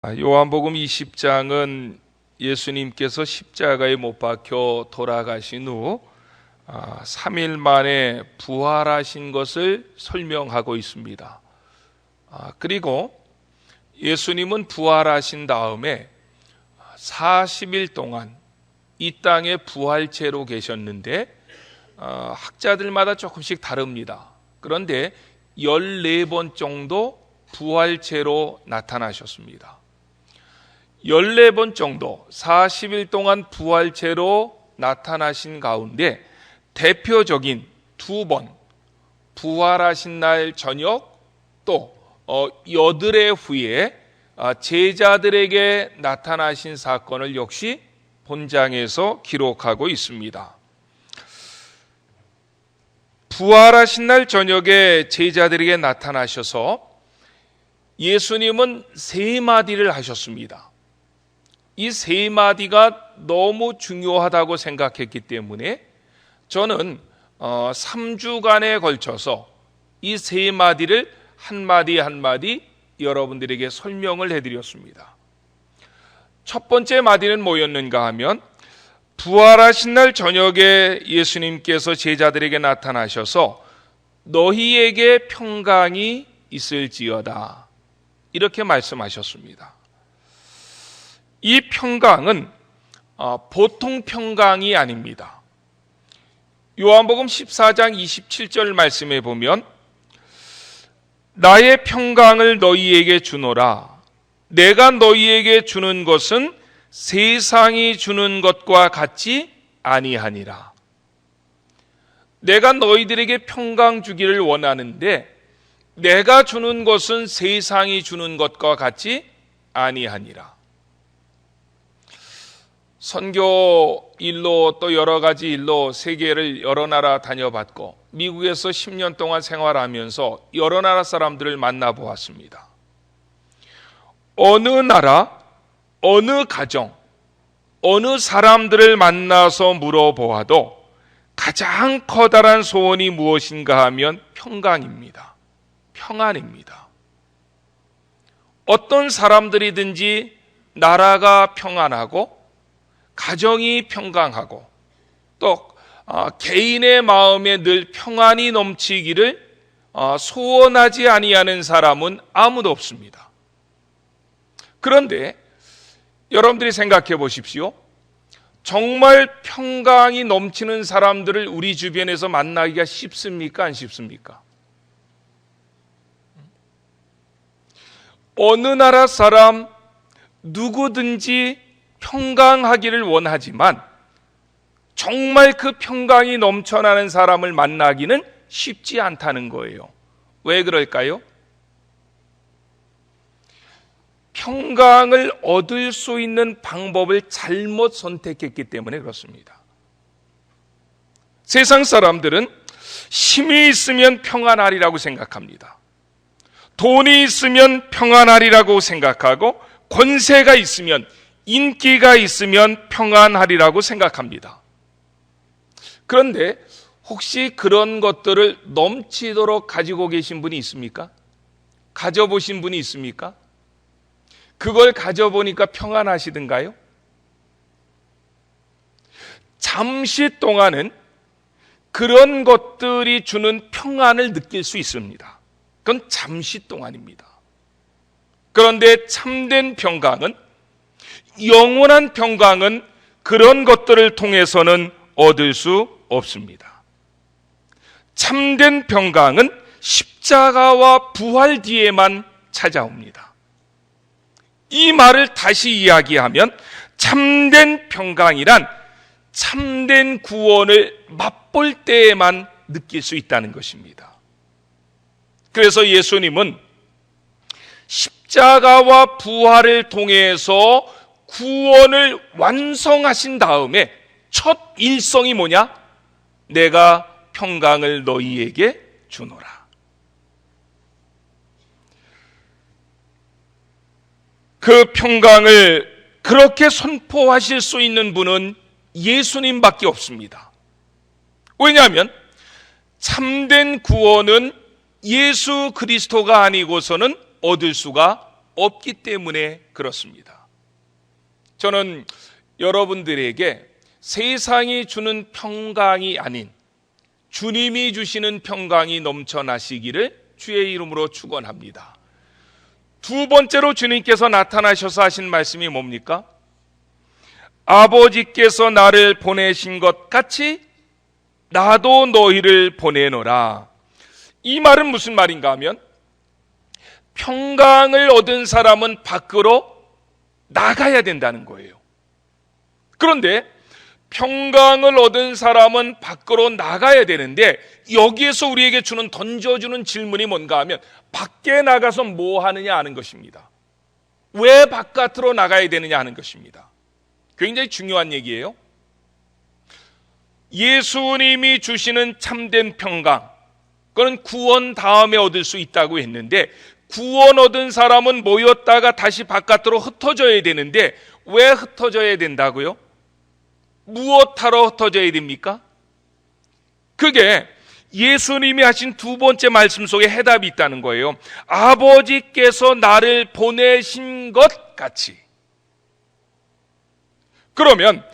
요한복음 20장은 예수님께서 십자가에 못 박혀 돌아가신 후 3일 만에 부활하신 것을 설명하고 있습니다. 그리고 예수님은 부활하신 다음에 40일 동안 이 땅에 부활체로 계셨는데 학자들마다 조금씩 다릅니다. 그런데 14번 정도 부활체로 나타나셨습니다. 14번 정도 40일 동안 부활체로 나타나신 가운데 대표적인 2번 부활하신 날 저녁 또 여드레 후에 제자들에게 나타나신 사건을 역시 본장에서 기록하고 있습니다. 부활하신 날 저녁에 제자들에게 나타나셔서 예수님은 3마디를 하셨습니다. 이 3마디가 너무 중요하다고 생각했기 때문에 저는 3주간에 걸쳐서 이 3마디를 한마디 한마디 여러분들에게 설명을 해드렸습니다. 첫 번째 마디는 뭐였는가 하면 부활하신 날 저녁에 예수님께서 제자들에게 나타나셔서 너희에게 평강이 있을지어다 이렇게 말씀하셨습니다. 이 평강은 보통 평강이 아닙니다. 요한복음 14장 27절 말씀에 보면 나의 평강을 너희에게 주노라. 내가 너희에게 주는 것은 세상이 주는 것과 같지 아니하니라. 내가 너희들에게 평강 주기를 원하는데 내가 주는 것은 세상이 주는 것과 같지 아니하니라. 선교 일로 또 여러 가지 일로 세계를 여러 나라 다녀봤고 미국에서 10년 동안 생활하면서 여러 나라 사람들을 만나보았습니다. 어느 나라, 어느 가정, 어느 사람들을 만나서 물어보아도 가장 커다란 소원이 무엇인가 하면 평강입니다. 평안입니다. 어떤 사람들이든지 나라가 평안하고 가정이 평강하고 또 개인의 마음에 늘 평안이 넘치기를 소원하지 아니하는 사람은 아무도 없습니다. 그런데 여러분들이 생각해 보십시오. 정말 평강이 넘치는 사람들을 우리 주변에서 만나기가 쉽습니까? 안 쉽습니까? 어느 나라 사람 누구든지 평강하기를 원하지만 정말 그 평강이 넘쳐나는 사람을 만나기는 쉽지 않다는 거예요. 왜 그럴까요? 평강을 얻을 수 있는 방법을 잘못 선택했기 때문에 그렇습니다. 세상 사람들은 힘이 있으면 평안하리라고 생각합니다. 돈이 있으면 평안하리라고 생각하고 권세가 있으면 인기가 있으면 평안하리라고 생각합니다. 그런데 혹시 그런 것들을 넘치도록 가지고 계신 분이 있습니까? 가져보신 분이 있습니까? 그걸 가져보니까 평안하시던가요? 잠시 동안은 그런 것들이 주는 평안을 느낄 수 있습니다. 그건 잠시 동안입니다. 그런데 참된 평강은 영원한 평강은 그런 것들을 통해서는 얻을 수 없습니다. 참된 평강은 십자가와 부활 뒤에만 찾아옵니다. 이 말을 다시 이야기하면 참된 평강이란 참된 구원을 맛볼 때에만 느낄 수 있다는 것입니다. 그래서 예수님은 십자가와 부활을 통해서 구원을 완성하신 다음에 첫 일성이 뭐냐? 내가 평강을 너희에게 주노라. 그 평강을 그렇게 선포하실 수 있는 분은 예수님밖에 없습니다. 왜냐하면 참된 구원은 예수 그리스도가 아니고서는 얻을 수가 없기 때문에 그렇습니다. 저는 여러분들에게 세상이 주는 평강이 아닌 주님이 주시는 평강이 넘쳐나시기를 주의 이름으로 축원합니다. 두 번째로 주님께서 나타나셔서 하신 말씀이 뭡니까? 아버지께서 나를 보내신 것 같이 나도 너희를 보내노라. 이 말은 무슨 말인가 하면 평강을 얻은 사람은 밖으로 나가야 된다는 거예요. 그런데 평강을 얻은 사람은 밖으로 나가야 되는데 여기에서 우리에게 던져주는 질문이 뭔가 하면 밖에 나가서 뭐 하느냐 하는 것입니다. 왜 바깥으로 나가야 되느냐 하는 것입니다. 굉장히 중요한 얘기예요. 예수님이 주시는 참된 평강, 그건 구원 다음에 얻을 수 있다고 했는데 구원 얻은 사람은 모였다가 다시 바깥으로 흩어져야 되는데 왜 흩어져야 된다고요? 무엇하러 흩어져야 됩니까? 그게 예수님이 하신 두 번째 말씀 속에 해답이 있다는 거예요. 아버지께서 나를 보내신 것 같이. 그러면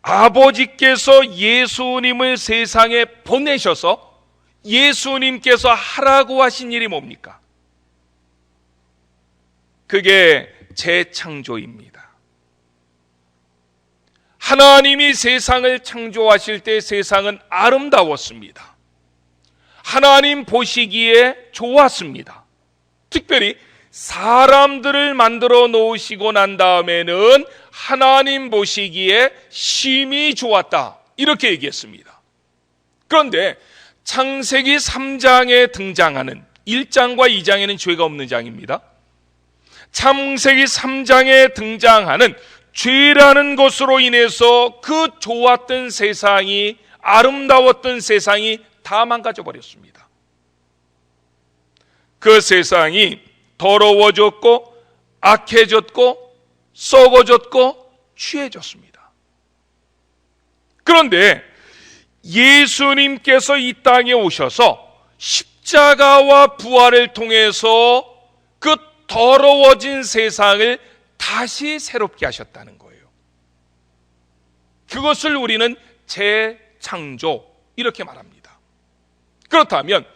아버지께서 예수님을 세상에 보내셔서 예수님께서 하라고 하신 일이 뭡니까? 그게 재창조입니다. 하나님이 세상을 창조하실 때 세상은 아름다웠습니다. 하나님 보시기에 좋았습니다. 특별히 사람들을 만들어 놓으시고 난 다음에는 하나님 보시기에 심히 좋았다, 이렇게 얘기했습니다. 그런데 창세기 3장에 등장하는 1장과 2장에는 죄가 없는 장입니다. 창세기 3장에 등장하는 죄라는 것으로 인해서 그 좋았던 세상이, 아름다웠던 세상이 다 망가져 버렸습니다. 그 세상이 더러워졌고 악해졌고 썩어졌고 취해졌습니다. 그런데 예수님께서 이 땅에 오셔서 십자가와 부활을 통해서 그 더러워진 세상을 다시 새롭게 하셨다는 거예요. 그것을 우리는 재창조, 이렇게 말합니다. 그렇다면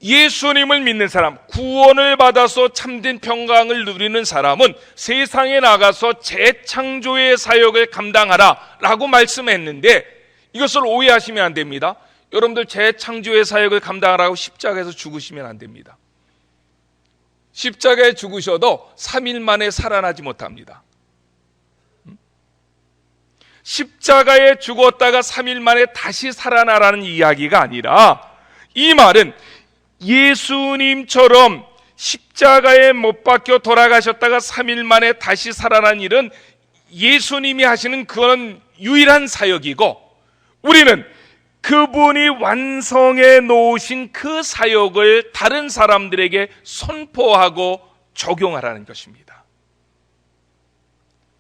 예수님을 믿는 사람, 구원을 받아서 참된 평강을 누리는 사람은 세상에 나가서 재창조의 사역을 감당하라 라고 말씀했는데 이것을 오해하시면 안 됩니다. 여러분들 재창조의 사역을 감당하라고 십자가에서 죽으시면 안 됩니다. 십자가에 죽으셔도 3일 만에 살아나지 못합니다. 십자가에 죽었다가 3일 만에 다시 살아나라는 이야기가 아니라, 이 말은 예수님처럼 십자가에 못 박혀 돌아가셨다가 3일 만에 다시 살아난 일은 예수님이 하시는 그런 유일한 사역이고, 우리는 그분이 완성해 놓으신 그 사역을 다른 사람들에게 선포하고 적용하라는 것입니다.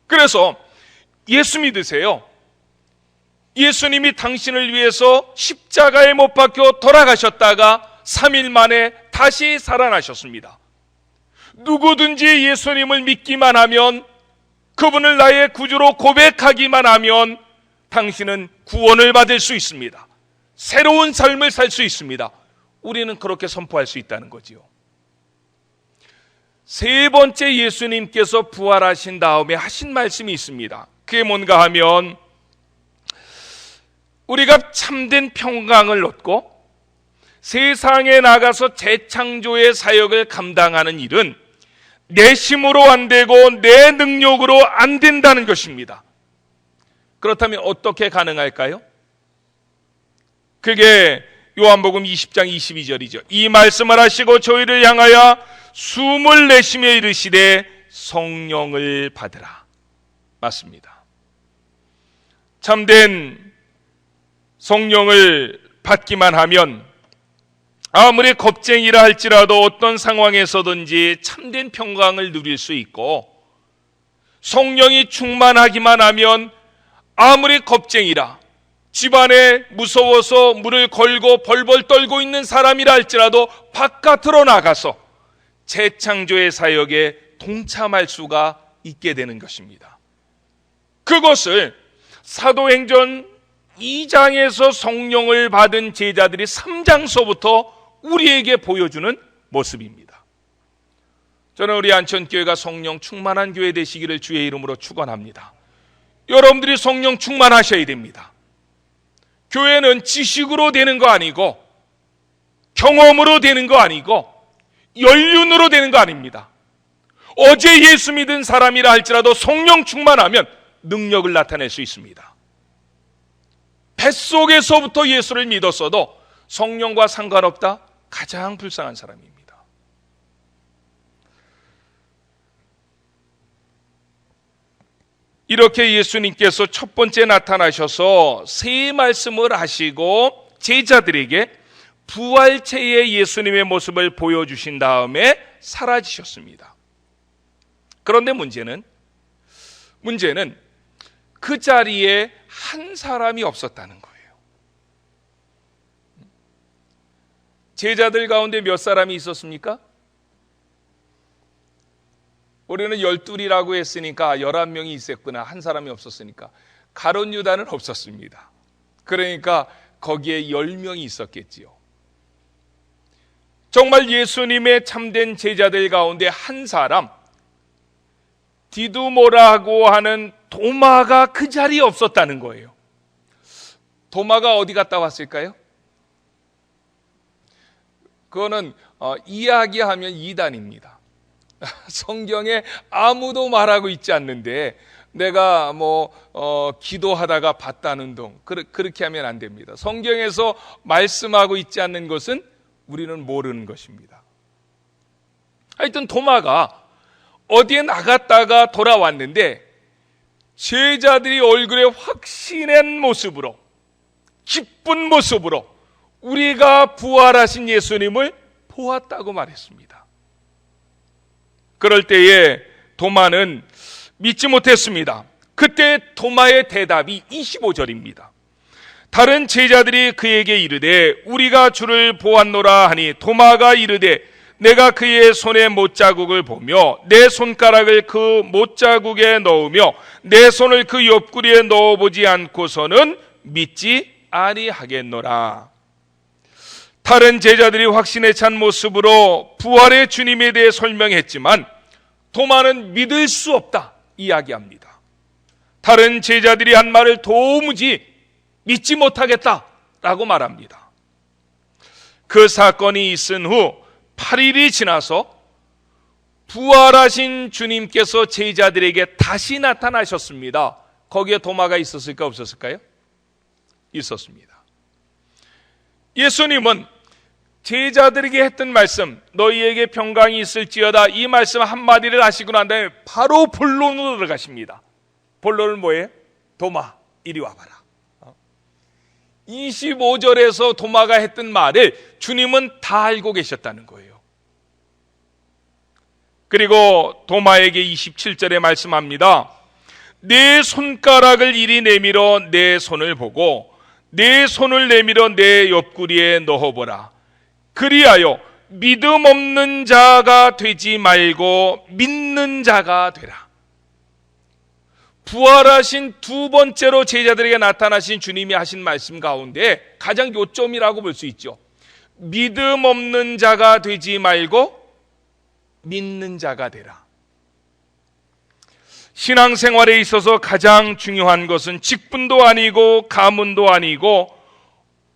그래서 예수 믿으세요. 예수님이 당신을 위해서 십자가에 못 박혀 돌아가셨다가 3일 만에 다시 살아나셨습니다. 누구든지 예수님을 믿기만 하면, 그분을 나의 구주로 고백하기만 하면 당신은 구원을 받을 수 있습니다. 새로운 삶을 살 수 있습니다. 우리는 그렇게 선포할 수 있다는 거지요. 세 번째, 예수님께서 부활하신 다음에 하신 말씀이 있습니다. 그게 뭔가 하면 우리가 참된 평강을 얻고 세상에 나가서 재창조의 사역을 감당하는 일은 내 힘으로 안 되고 내 능력으로 안 된다는 것입니다. 그렇다면 어떻게 가능할까요? 그게 요한복음 20장 22절이죠. 이 말씀을 하시고 저희를 향하여 숨을 내쉬며 이르시되 성령을 받으라. 맞습니다. 참된 성령을 받기만 하면 아무리 겁쟁이라 할지라도 어떤 상황에서든지 참된 평강을 누릴 수 있고, 성령이 충만하기만 하면 아무리 겁쟁이라, 집안에 무서워서 문을 걸고 벌벌 떨고 있는 사람이라 할지라도 바깥으로 나가서 재창조의 사역에 동참할 수가 있게 되는 것입니다. 그것을 사도행전 2장에서 성령을 받은 제자들이 3장서부터 우리에게 보여주는 모습입니다. 저는 우리 안천교회가 성령 충만한 교회 되시기를 주의 이름으로 축원합니다. 여러분들이 성령 충만하셔야 됩니다. 교회는 지식으로 되는 거 아니고, 경험으로 되는 거 아니고, 연륜으로 되는 거 아닙니다. 어제 예수 믿은 사람이라 할지라도 성령 충만하면 능력을 나타낼 수 있습니다. 뱃속에서부터 예수를 믿었어도 성령과 상관없다? 가장 불쌍한 사람입니다. 이렇게 예수님께서 첫 번째 나타나셔서 새 말씀을 하시고 제자들에게 부활체의 예수님의 모습을 보여주신 다음에 사라지셨습니다. 그런데 문제는 그 자리에 한 사람이 없었다는 거예요. 제자들 가운데 몇 사람이 있었습니까? 우리는 12이라고 했으니까 11명이 있었구나. 한 사람이 없었으니까. 가룟 유다는 없었습니다. 그러니까 거기에 10명이 있었겠지요. 정말 예수님의 참된 제자들 가운데 한 사람, 디두모라고 하는 도마가 그 자리에 없었다는 거예요. 도마가 어디 갔다 왔을까요? 그거는 이야기하면 이단입니다. 성경에 아무도 말하고 있지 않는데 내가 기도하다가 봤다는 둥, 그렇게 하면 안 됩니다. 성경에서 말씀하고 있지 않는 것은 우리는 모르는 것입니다. 하여튼 도마가 어디에 나갔다가 돌아왔는데 제자들이 얼굴에 확신한 모습으로, 기쁜 모습으로 우리가 부활하신 예수님을 보았다고 말했습니다. 그럴 때에 도마는 믿지 못했습니다. 그때 도마의 대답이 25절입니다. 다른 제자들이 그에게 이르되 우리가 주를 보았노라 하니 도마가 이르되 내가 그의 손에 못자국을 보며 내 손가락을 그 못자국에 넣으며 내 손을 그 옆구리에 넣어보지 않고서는 믿지 아니하겠노라. 다른 제자들이 확신에 찬 모습으로 부활의 주님에 대해 설명했지만 도마는 믿을 수 없다 이야기합니다. 다른 제자들이 한 말을 도무지 믿지 못하겠다라고 말합니다. 그 사건이 있은 후 8일이 지나서 부활하신 주님께서 제자들에게 다시 나타나셨습니다. 거기에 도마가 있었을까 없었을까요? 있었습니다. 예수님은 제자들에게 했던 말씀, 너희에게 평강이 있을지어다, 이 말씀 한마디를 하시고 난 다음에 바로 본론으로 들어가십니다. 본론은 뭐예요? 도마, 이리 와봐라. 25절에서 도마가 했던 말을 주님은 다 알고 계셨다는 거예요. 그리고 도마에게 27절에 말씀합니다. 내 손가락을 이리 내밀어 내 손을 보고 내 손을 내밀어 내 옆구리에 넣어보라. 그리하여 믿음 없는 자가 되지 말고 믿는 자가 되라. 부활하신 두 번째로 제자들에게 나타나신 주님이 하신 말씀 가운데 가장 요점이라고 볼 수 있죠. 믿음 없는 자가 되지 말고 믿는 자가 되라. 신앙생활에 있어서 가장 중요한 것은 직분도 아니고 가문도 아니고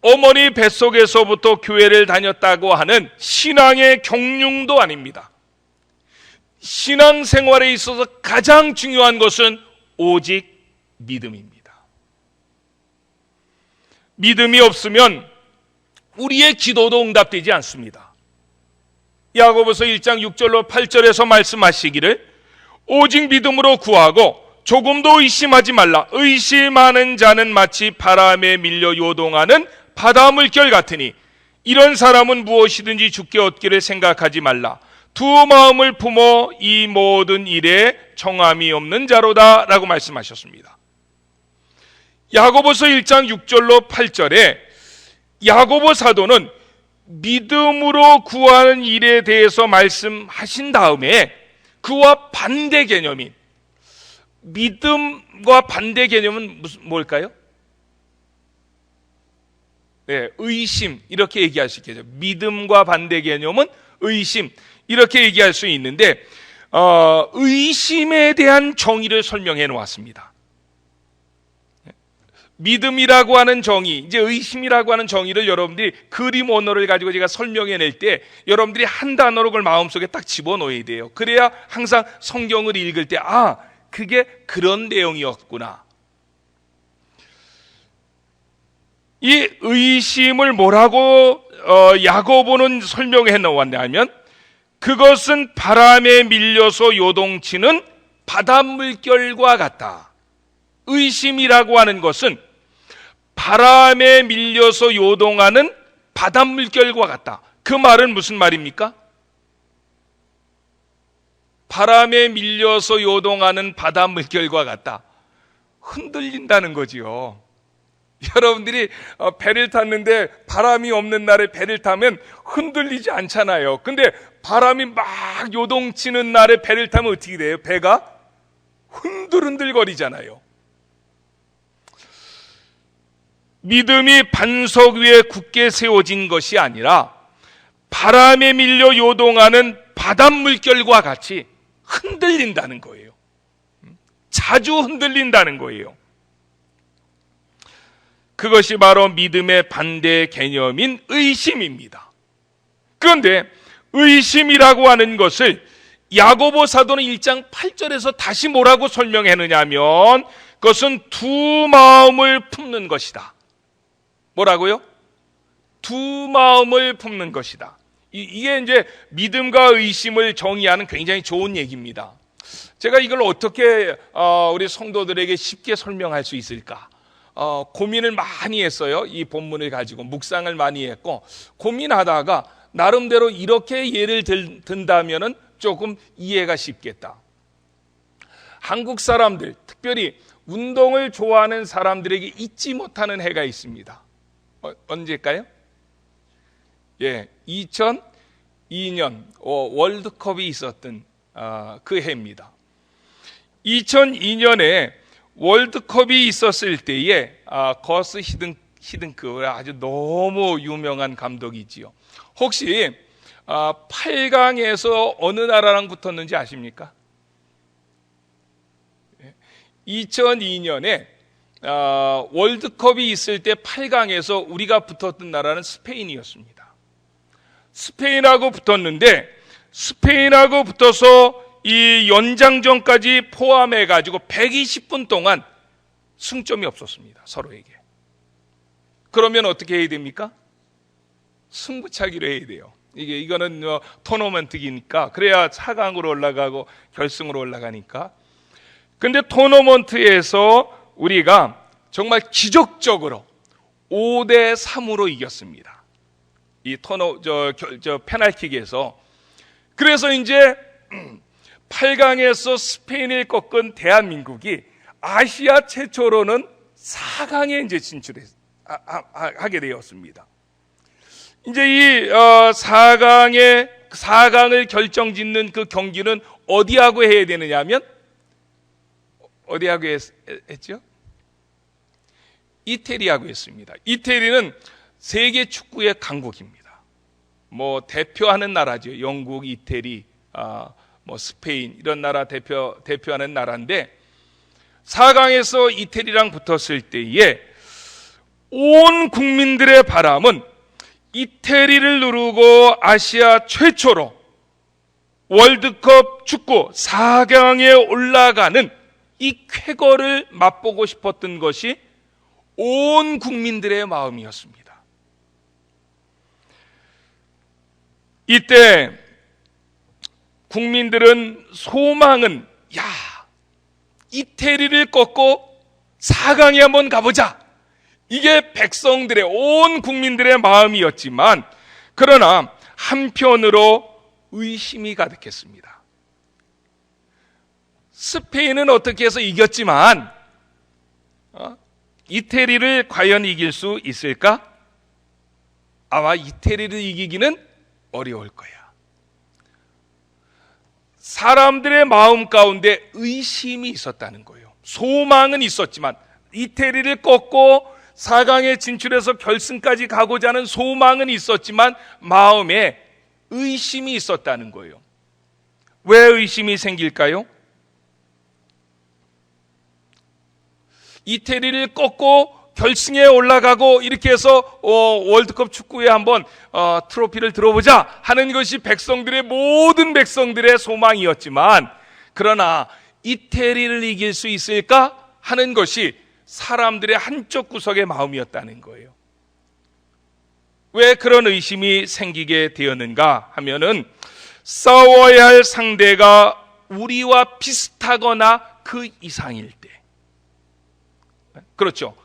어머니 뱃속에서부터 교회를 다녔다고 하는 신앙의 경륜도 아닙니다. 신앙생활에 있어서 가장 중요한 것은 오직 믿음입니다. 믿음이 없으면 우리의 기도도 응답되지 않습니다. 야고보서 1장 6절로 8절에서 말씀하시기를 오직 믿음으로 구하고 조금도 의심하지 말라. 의심하는 자는 마치 바람에 밀려 요동하는 바다 물결 같으니 이런 사람은 무엇이든지 주께 얻기를 생각하지 말라. 두 마음을 품어 이 모든 일에 정함이 없는 자로다 라고 말씀하셨습니다. 야고보서 1장 6절로 8절에 야고보 사도는 믿음으로 구하는 일에 대해서 말씀하신 다음에 그와 반대 개념인 믿음과 반대 개념은 뭘까요? 네, 의심 이렇게 얘기할 수 있겠죠. 믿음과 반대 개념은 의심 이렇게 얘기할 수 있는데 의심에 대한 정의를 설명해 놓았습니다. 믿음이라고 하는 정의, 이제 의심이라고 하는 정의를 여러분들이 그림 언어를 가지고 제가 설명해 낼 때 여러분들이 한 단어로 그걸 마음속에 딱 집어넣어야 돼요. 그래야 항상 성경을 읽을 때 그게 그런 내용이었구나. 이 의심을 뭐라고 야고보는 설명해 놓았냐면 그것은 바람에 밀려서 요동치는 바닷물결과 같다. 의심이라고 하는 것은 바람에 밀려서 요동하는 바닷물결과 같다. 그 말은 무슨 말입니까? 바람에 밀려서 요동하는 바닷물결과 같다. 흔들린다는 거지요. 여러분들이 배를 탔는데 바람이 없는 날에 배를 타면 흔들리지 않잖아요. 근데 바람이 막 요동치는 날에 배를 타면 어떻게 돼요? 배가 흔들흔들거리잖아요. 믿음이 반석 위에 굳게 세워진 것이 아니라 바람에 밀려 요동하는 바닷물결과 같이 흔들린다는 거예요. 자주 흔들린다는 거예요. 그것이 바로 믿음의 반대 개념인 의심입니다. 그런데 의심이라고 하는 것을 야고보 사도는 1장 8절에서 다시 뭐라고 설명했느냐면 그것은 두 마음을 품는 것이다. 뭐라고요? 두 마음을 품는 것이다. 이게 이제 믿음과 의심을 정의하는 굉장히 좋은 얘기입니다. 제가 이걸 어떻게 우리 성도들에게 쉽게 설명할 수 있을까? 고민을 많이 했어요. 이 본문을 가지고 묵상을 많이 했고 고민하다가 나름대로 이렇게 예를 든다면은 조금 이해가 쉽겠다. 한국 사람들, 특별히 운동을 좋아하는 사람들에게 잊지 못하는 해가 있습니다. 언제일까요? 2002년 월드컵이 있었던 그 해입니다. 2002년에 월드컵이 있었을 때에 거스 히든크 아주 너무 유명한 감독이지요. 혹시 8강에서 어느 나라랑 붙었는지 아십니까? 2002년에 월드컵이 있을 때 8강에서 우리가 붙었던 나라는 스페인이었습니다. 스페인하고 붙었는데 스페인하고 붙어서 이 연장전까지 포함해 가지고 120분 동안 승점이 없었습니다. 서로에게. 그러면 어떻게 해야 됩니까? 승부차기로 해야 돼요. 이거는 토너먼트이니까 그래야 4강으로 올라가고 결승으로 올라가니까. 근데 토너먼트에서 우리가 정말 기적적으로 5대3으로 이겼습니다. 이 페널킥에서. 그래서 이제 8강에서 스페인을 꺾은 대한민국이 아시아 최초로는 4강에 이제 진출하게 되었습니다. 이제 이 4강을 결정짓는 그 경기는 어디하고 해야 되느냐면 어디하고 했죠? 이태리하고 했습니다. 이태리는 세계 축구의 강국입니다. 뭐 대표하는 나라죠. 영국, 이태리, 스페인 이런 나라 대표하는 나라인데 4강에서 이태리랑 붙었을 때에 온 국민들의 바람은 이태리를 누르고 아시아 최초로 월드컵 축구 4강에 올라가는 이 쾌거를 맛보고 싶었던 것이 온 국민들의 마음이었습니다. 이때 국민들은 소망은 이태리를 꺾고 4강에 한번 가보자. 이게 백성들의 온 국민들의 마음이었지만 그러나 한편으로 의심이 가득했습니다. 스페인은 어떻게 해서 이겼지만 이태리를 과연 이길 수 있을까? 아마 이태리를 이기기는 어려울 거야. 사람들의 마음 가운데 의심이 있었다는 거예요. 소망은 있었지만 이태리를 꺾고 4강에 진출해서 결승까지 가고자 하는 소망은 있었지만 마음에 의심이 있었다는 거예요. 왜 의심이 생길까요? 이태리를 꺾고 결승에 올라가고 이렇게 해서 월드컵 축구에 한번 트로피를 들어보자 하는 것이 모든 백성들의 소망이었지만, 그러나 이태리를 이길 수 있을까 하는 것이 사람들의 한쪽 구석의 마음이었다는 거예요. 왜 그런 의심이 생기게 되었는가 하면은, 싸워야 할 상대가 우리와 비슷하거나 그 이상일 때, 그렇죠,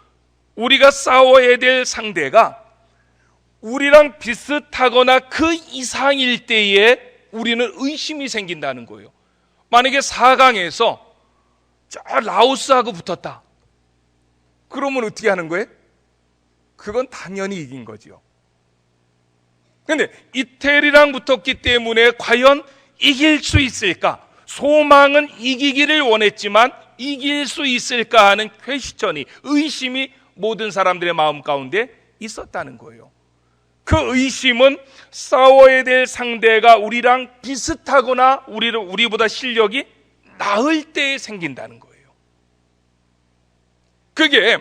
우리가 싸워야 될 상대가 우리랑 비슷하거나 그 이상일 때에 우리는 의심이 생긴다는 거예요. 만약에 4강에서 저 라오스하고 붙었다, 그러면 어떻게 하는 거예요? 그건 당연히 이긴 거죠. 그런데 이태리랑 붙었기 때문에 과연 이길 수 있을까? 소망은 이기기를 원했지만 이길 수 있을까 하는 퀘스천이, 의심이 모든 사람들의 마음 가운데 있었다는 거예요. 그 의심은 싸워야 될 상대가 우리랑 비슷하거나 우리보다 실력이 나을 때에 생긴다는 거예요. 그게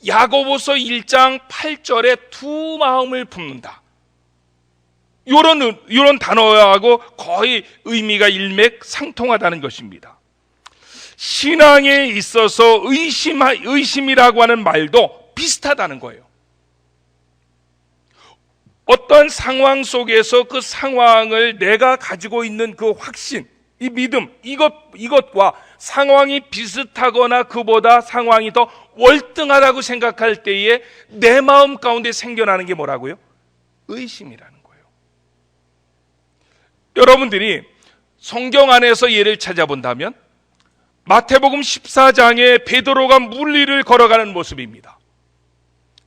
야고보서 1장 8절에 두 마음을 품는다, 이런 단어하고 거의 의미가 일맥상통하다는 것입니다. 신앙에 있어서 의심이라고 하는 말도 비슷하다는 거예요. 어떤 상황 속에서 그 상황을 내가 가지고 있는 그 확신, 이 믿음, 이것과 상황이 비슷하거나 그보다 상황이 더 월등하다고 생각할 때에 내 마음 가운데 생겨나는 게 뭐라고요? 의심이라는 거예요. 여러분들이 성경 안에서 예를 찾아본다면 마태복음 14장에 베드로가 물 위를 걸어가는 모습입니다.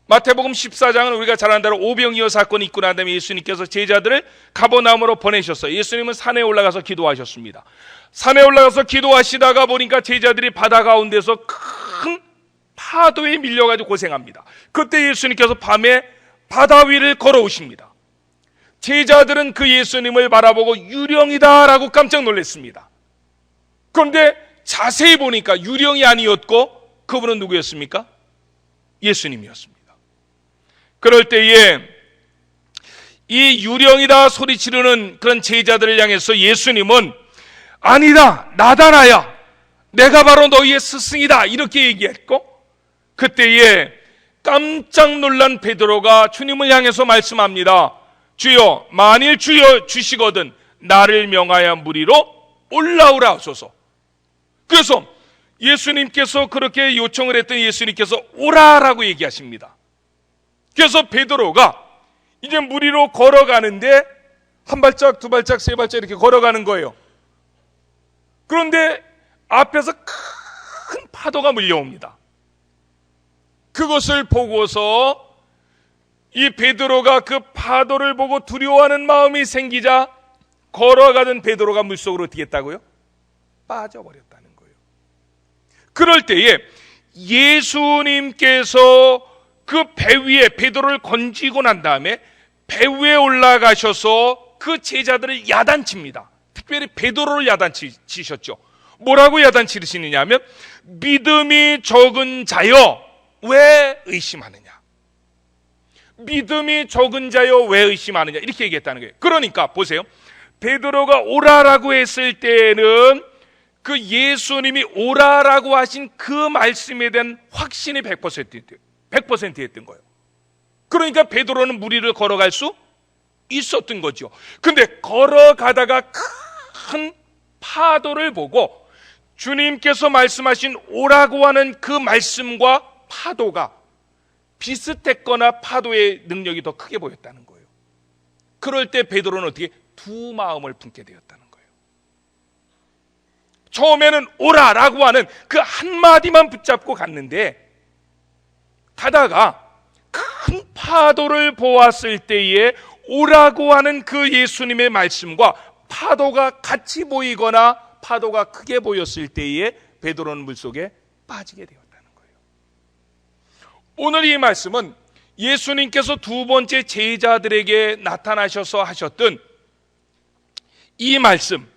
마태복음 14장은 우리가 잘 아는 대로 오병이어 사건이 있고 난 다음에 예수님께서 제자들을 가버나움으로 보내셨어요. 예수님은 산에 올라가서 기도하셨습니다. 산에 올라가서 기도하시다가 보니까 제자들이 바다 가운데서 큰 파도에 밀려가지고 고생합니다. 그때 예수님께서 밤에 바다 위를 걸어오십니다. 제자들은 그 예수님을 바라보고 유령이다라고 깜짝 놀랐습니다. 그런데 자세히 보니까 유령이 아니었고 그분은 누구였습니까? 예수님이었습니다. 그럴 때에 이 유령이다 소리 지르는 그런 제자들을 향해서 예수님은 아니다, 나다, 나야, 내가 바로 너희의 스승이다, 이렇게 얘기했고, 그때에 깜짝 놀란 베드로가 주님을 향해서 말씀합니다. 주여, 만일 주여 주시거든 나를 명하여 물 위로 올라오라 하소서. 그래서 예수님께서 그렇게 요청을 했던 예수님께서 오라라고 얘기하십니다. 그래서 베드로가 이제 물 위로 걸어가는데 한 발짝, 두 발짝, 세 발짝 이렇게 걸어가는 거예요. 그런데 앞에서 큰 파도가 밀려옵니다. 그것을 보고서 이 베드로가 그 파도를 보고 두려워하는 마음이 생기자 걸어가던 베드로가 물속으로 어떻게 했다고요? 빠져버렸다는 거예요. 그럴 때에 예수님께서 그 배 위에 베드로를 건지고 난 다음에 배 위에 올라가셔서 그 제자들을 야단칩니다. 특별히 베드로를 야단치셨죠. 뭐라고 야단치시느냐 하면 믿음이 적은 자여 왜 의심하느냐, 믿음이 적은 자여 왜 의심하느냐, 이렇게 얘기했다는 거예요. 그러니까 보세요, 베드로가 오라라고 했을 때는 그 예수님이 오라라고 하신 그 말씀에 대한 확신이 100%였던 거예요. 그러니까 베드로는 물 위를 걸어갈 수 있었던 거죠. 근데 걸어가다가 큰 파도를 보고 주님께서 말씀하신 오라고 하는 그 말씀과 파도가 비슷했거나 파도의 능력이 더 크게 보였다는 거예요. 그럴 때 베드로는 어떻게 두 마음을 품게 되었다는 거예요. 처음에는 오라라고 하는 그 한마디만 붙잡고 갔는데 가다가 큰 파도를 보았을 때에 오라고 하는 그 예수님의 말씀과 파도가 같이 보이거나 파도가 크게 보였을 때에 베드로는 물속에 빠지게 되었다는 거예요. 오늘 이 말씀은 예수님께서 두 번째 제자들에게 나타나셔서 하셨던 이 말씀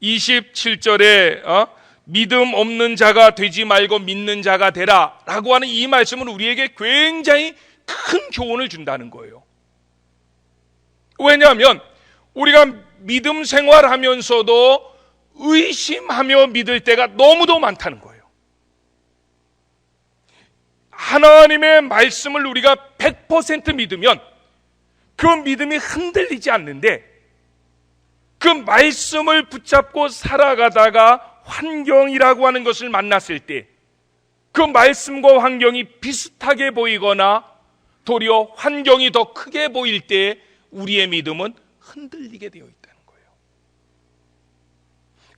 27절에 믿음 없는 자가 되지 말고 믿는 자가 되라 라고 하는 이 말씀은 우리에게 굉장히 큰 교훈을 준다는 거예요. 왜냐하면 우리가 믿음 생활하면서도 의심하며 믿을 때가 너무도 많다는 거예요. 하나님의 말씀을 우리가 100% 믿으면 그 믿음이 흔들리지 않는데 그 말씀을 붙잡고 살아가다가 환경이라고 하는 것을 만났을 때 그 말씀과 환경이 비슷하게 보이거나 도리어 환경이 더 크게 보일 때 우리의 믿음은 흔들리게 되어 있다는 거예요.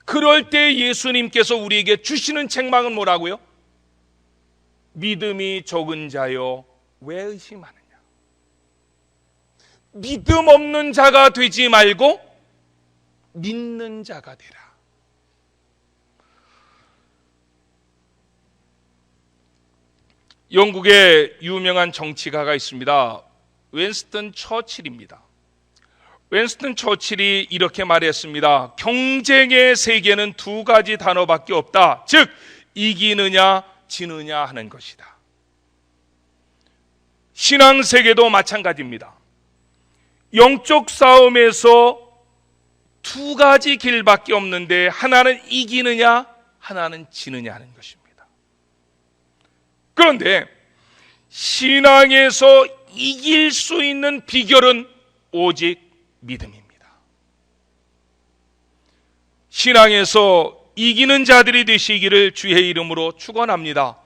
그럴 때 예수님께서 우리에게 주시는 책망은 뭐라고요? 믿음이 적은 자여 왜 의심하느냐? 믿음 없는 자가 되지 말고 믿는 자가 되라. 영국의 유명한 정치가가 있습니다. 윈스턴 처칠입니다. 윈스턴 처칠이 이렇게 말했습니다. 경쟁의 세계는 두 가지 단어밖에 없다. 즉 이기느냐 지느냐 하는 것이다. 신앙 세계도 마찬가지입니다. 영적 싸움에서 두 가지 길밖에 없는데 하나는 이기느냐 하나는 지느냐 하는 것입니다. 그런데 신앙에서 이길 수 있는 비결은 오직 믿음입니다. 신앙에서 이기는 자들이 되시기를 주의 이름으로 축원합니다.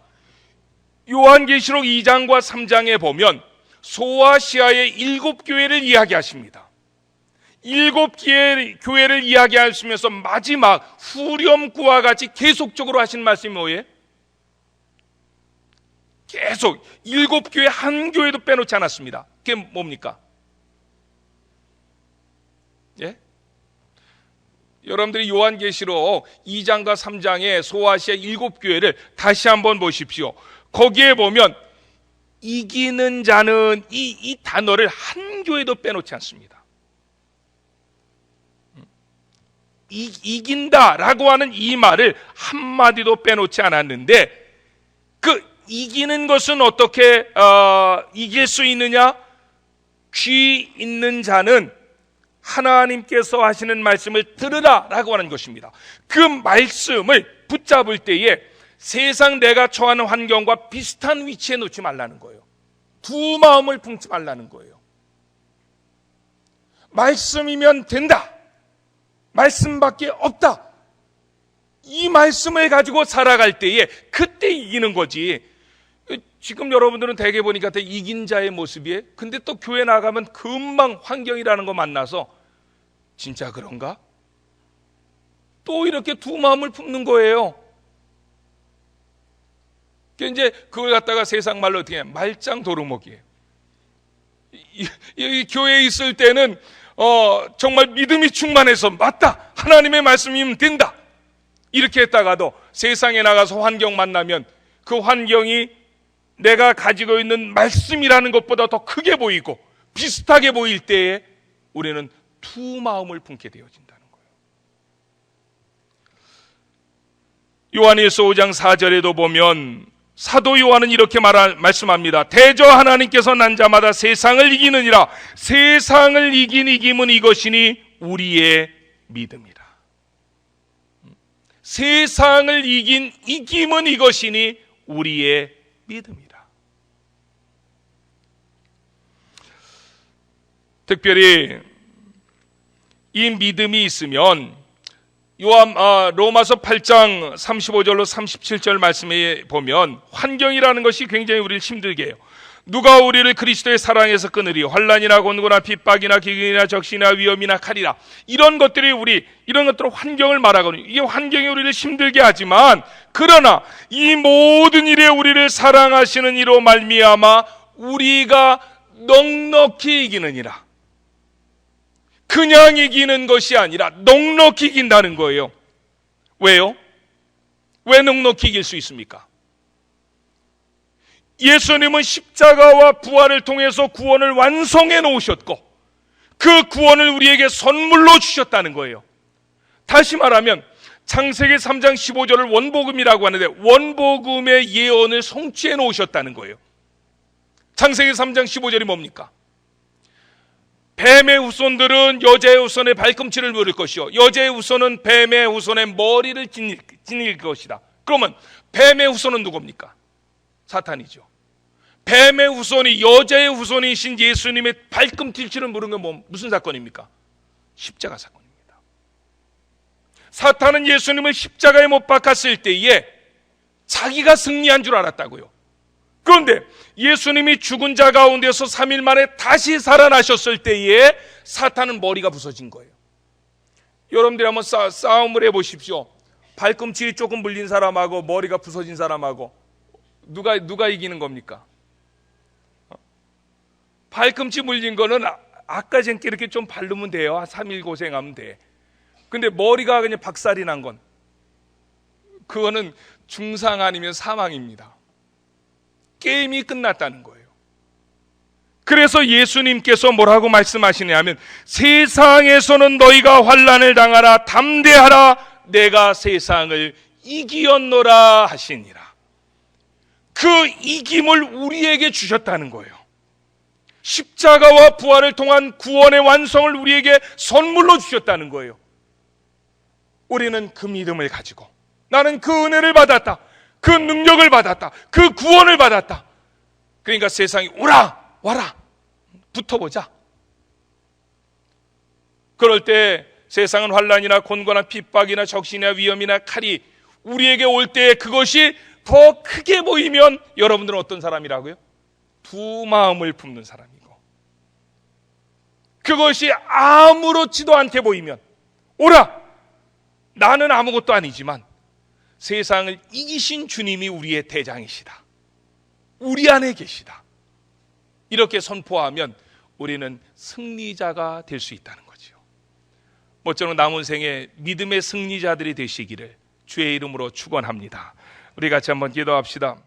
요한계시록 2장과 3장에 보면 소아시아의 7교회를 이야기하십니다. 7교회를 이야기하시면서 마지막 후렴구와 같이 계속적으로 하신 말씀이 뭐예요? 계속 7교회 한 교회도 빼놓지 않았습니다. 그게 뭡니까? 예? 여러분들이 요한계시록 2장과 3장의 소아시아 7교회를 다시 한번 보십시오. 거기에 보면 이기는 자는 이 단어를 한 교회도 빼놓지 않습니다. 이긴다라고 하는 이 말을 한마디도 빼놓지 않았는데 그 이기는 것은 어떻게 이길 수 있느냐? 귀 있는 자는 하나님께서 하시는 말씀을 들으라 라고 하는 것입니다. 그 말씀을 붙잡을 때에 세상 내가 처하는 환경과 비슷한 위치에 놓지 말라는 거예요. 두 마음을 품지 말라는 거예요. 말씀이면 된다. 말씀밖에 없다. 이 말씀을 가지고 살아갈 때에 그때 이기는 거지. 지금 여러분들은 대개 보니까 다 이긴 자의 모습이에요. 근데 또 교회 나가면 금방 환경이라는 거 만나서 진짜 그런가? 또 이렇게 두 마음을 품는 거예요. 이제 그걸 갖다가 세상 말로 어떻게 해? 말짱 도루묵이에요. 이 교회에 있을 때는 정말 믿음이 충만해서 맞다. 하나님의 말씀이면 된다. 이렇게 했다가도 세상에 나가서 환경 만나면 그 환경이 내가 가지고 있는 말씀이라는 것보다 더 크게 보이고 비슷하게 보일 때에 우리는 두 마음을 품게 되어진다는 거예요. 요한일서 5장 4절에도 보면 사도 요한은 이렇게 말씀합니다. 대저 하나님께서 난 자마다 세상을 이기느니라. 세상을 이긴 이김은 이것이니 우리의 믿음이라. 세상을 이긴 이김은 이것이니 우리의 믿음이라. 특별히 이 믿음이 있으면 로마서 8장 35절로 37절 말씀에 보면 환경이라는 것이 굉장히 우리를 힘들게 해요. 누가 우리를 그리스도의 사랑에서 끊으리? 환난이나 곤고나 핍박이나 기근이나 적신이나 위험이나 칼이라. 이런 것들을 환경을 말하거든요. 이게 환경이 우리를 힘들게 하지만 그러나 이 모든 일에 우리를 사랑하시는 이로 말미암아 우리가 넉넉히 이기느니라. 그냥 이기는 것이 아니라 넉넉히 이긴다는 거예요. 왜요? 왜 넉넉히 이길 수 있습니까? 예수님은 십자가와 부활을 통해서 구원을 완성해 놓으셨고 그 구원을 우리에게 선물로 주셨다는 거예요. 다시 말하면 창세기 3장 15절을 원복음이라고 하는데 원복음의 예언을 성취해 놓으셨다는 거예요. 창세기 3장 15절이 뭡니까? 뱀의 후손들은 여자의 후손의 발꿈치를 물을 것이요 여자의 후손은 뱀의 후손의 머리를 지닐 것이다. 그러면 뱀의 후손은 누굽니까? 사탄이죠. 뱀의 후손이 여자의 후손이신 예수님의 발꿈치를 물은 건 무슨 사건입니까? 십자가 사건입니다. 사탄은 예수님을 십자가에 못 박았을 때에 자기가 승리한 줄 알았다고요. 그런데 예수님이 죽은 자 가운데서 3일 만에 다시 살아나셨을 때에 사탄은 머리가 부서진 거예요. 여러분들이 한번 싸움을 해보십시오. 발꿈치 조금 물린 사람하고 머리가 부서진 사람하고 누가 이기는 겁니까? 발꿈치 물린 거는 아까 전께 이렇게 좀 바르면 돼요. 한 3일 고생하면 돼. 근데 머리가 그냥 박살이 난 건 그거는 중상 아니면 사망입니다. 게임이 끝났다는 거예요. 그래서 예수님께서 뭐라고 말씀하시냐면 세상에서는 너희가 환난을 당하라 담대하라 내가 세상을 이기었노라 하시니라. 그 이김을 우리에게 주셨다는 거예요. 십자가와 부활을 통한 구원의 완성을 우리에게 선물로 주셨다는 거예요. 우리는 그 믿음을 가지고 나는 그 은혜를 받았다, 그 능력을 받았다, 그 구원을 받았다. 그러니까 세상이 오라 와라 붙어보자. 그럴 때 세상은 환난이나 곤고나 핍박이나 적신이나 위험이나 칼이 우리에게 올 때 그것이 더 크게 보이면 여러분들은 어떤 사람이라고요? 두 마음을 품는 사람이고, 그것이 아무렇지도 않게 보이면 오라, 나는 아무것도 아니지만 세상을 이기신 주님이 우리의 대장이시다, 우리 안에 계시다, 이렇게 선포하면 우리는 승리자가 될 수 있다는 거죠. 모쪼록 남은 생에 믿음의 승리자들이 되시기를 주의 이름으로 축원합니다. 우리 같이 한번 기도합시다.